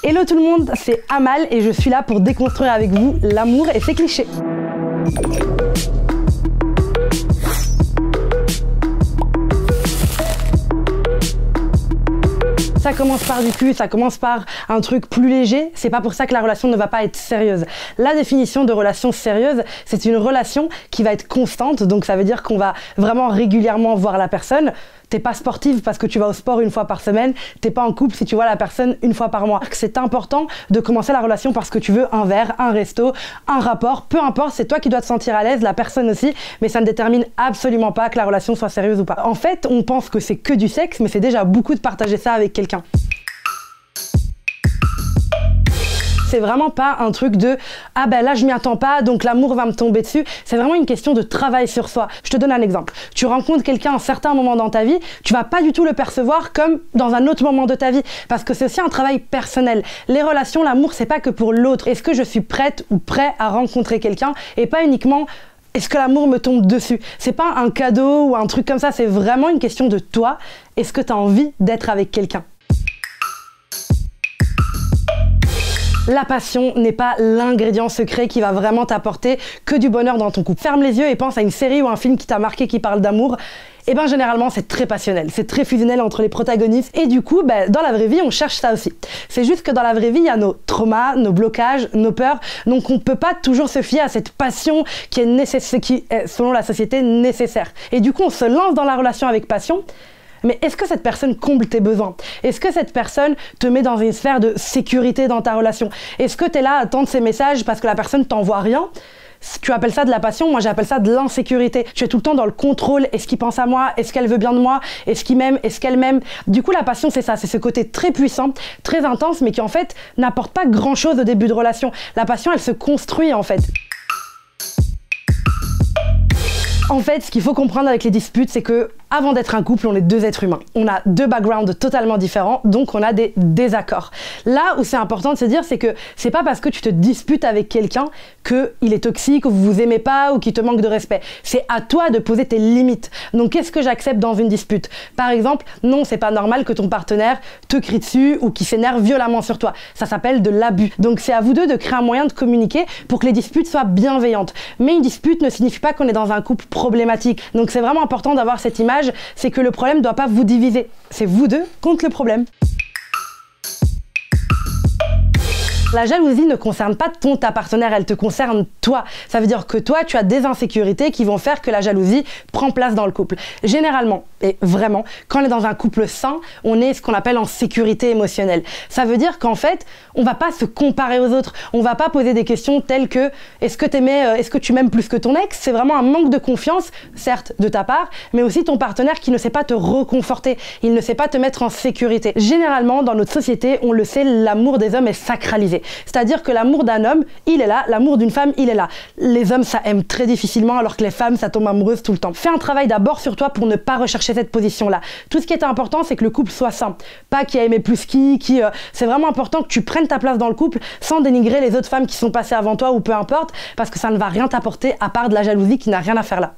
Hello tout le monde, c'est Amal et je suis là pour déconstruire avec vous l'amour et ses clichés. Ça commence par du cul, ça commence par un truc plus léger, c'est pas pour ça que la relation ne va pas être sérieuse. La définition de relation sérieuse, c'est une relation qui va être constante, donc ça veut dire qu'on va vraiment régulièrement voir la personne. T'es pas sportive parce que tu vas au sport une fois par semaine, t'es pas en couple si tu vois la personne une fois par mois. C'est important de commencer la relation parce que tu veux un verre, un resto, un rapport, peu importe, c'est toi qui dois te sentir à l'aise, la personne aussi, mais ça ne détermine absolument pas que la relation soit sérieuse ou pas. En fait, on pense que c'est que du sexe, mais c'est déjà beaucoup de partager ça avec quelqu'un. C'est vraiment pas un truc de « Ah ben là je m'y attends pas, donc l'amour va me tomber dessus ». C'est vraiment une question de travail sur soi. Je te donne un exemple. Tu rencontres quelqu'un à un certain moment dans ta vie, tu vas pas du tout le percevoir comme dans un autre moment de ta vie, parce que c'est aussi un travail personnel. Les relations, l'amour, c'est pas que pour l'autre. Est-ce que je suis prête ou prêt à rencontrer quelqu'un et pas uniquement est-ce que l'amour me tombe dessus? C'est pas un cadeau ou un truc comme ça, c'est vraiment une question de toi. Est-ce que tu as envie d'être avec quelqu'un? La passion n'est pas l'ingrédient secret qui va vraiment t'apporter que du bonheur dans ton couple. Ferme les yeux et pense à une série ou un film qui t'a marqué qui parle d'amour. Et bien généralement c'est très passionnel, c'est très fusionnel entre les protagonistes et du coup dans la vraie vie on cherche ça aussi. C'est juste que dans la vraie vie il y a nos traumas, nos blocages, nos peurs, donc on peut pas toujours se fier à cette passion qui est selon la société nécessaire. Et du coup on se lance dans la relation avec passion. Mais est-ce que cette personne comble tes besoins? Est-ce que cette personne te met dans une sphère de sécurité dans ta relation? Est-ce que tu es là à attendre ses messages parce que la personne t'envoie rien? Tu appelles ça de la passion, moi j'appelle ça de l'insécurité. Tu es tout le temps dans le contrôle, est-ce qu'il pense à moi? Est-ce qu'elle veut bien de moi? Est-ce qu'il m'aime? Est-ce qu'elle m'aime? Du coup la passion c'est ça, c'est ce côté très puissant, très intense, mais qui en fait n'apporte pas grand chose au début de relation. La passion elle se construit en fait. En fait, ce qu'il faut comprendre avec les disputes, c'est que avant d'être un couple, on est deux êtres humains. On a deux backgrounds totalement différents, donc on a des désaccords. Là où c'est important de se dire, c'est que c'est pas parce que tu te disputes avec quelqu'un qu'il est toxique, ou vous vous aimez pas, ou qu'il te manque de respect. C'est à toi de poser tes limites. Donc qu'est-ce que j'accepte dans une dispute? Par exemple, non, c'est pas normal que ton partenaire te crie dessus ou qu'il s'énerve violemment sur toi. Ça s'appelle de l'abus. Donc c'est à vous deux de créer un moyen de communiquer pour que les disputes soient bienveillantes. Mais une dispute ne signifie pas qu'on est dans un couple problématique. Donc c'est vraiment important d'avoir cette image, c'est que le problème ne doit pas vous diviser. C'est vous deux contre le problème. La jalousie ne concerne pas ta partenaire, elle te concerne toi. Ça veut dire que toi, tu as des insécurités qui vont faire que la jalousie prend place dans le couple. Généralement, et vraiment, quand on est dans un couple sain, on est ce qu'on appelle en sécurité émotionnelle. Ça veut dire qu'en fait, on va pas se comparer aux autres. On va pas poser des questions telles que est-ce que tu m'aimes plus que ton ex? C'est vraiment un manque de confiance, certes, de ta part, mais aussi ton partenaire qui ne sait pas te reconforter. Il ne sait pas te mettre en sécurité. Généralement, dans notre société, on le sait, l'amour des hommes est sacralisé. C'est-à-dire que l'amour d'un homme, il est là, l'amour d'une femme, il est là. Les hommes, ça aime très difficilement, alors que les femmes, ça tombe amoureuse tout le temps. Fais un travail d'abord sur toi pour ne pas rechercher cette position-là. Tout ce qui est important, c'est que le couple soit sain. Pas qui a aimé plus c'est vraiment important que tu prennes ta place dans le couple sans dénigrer les autres femmes qui sont passées avant toi ou peu importe, parce que ça ne va rien t'apporter à part de la jalousie qui n'a rien à faire là.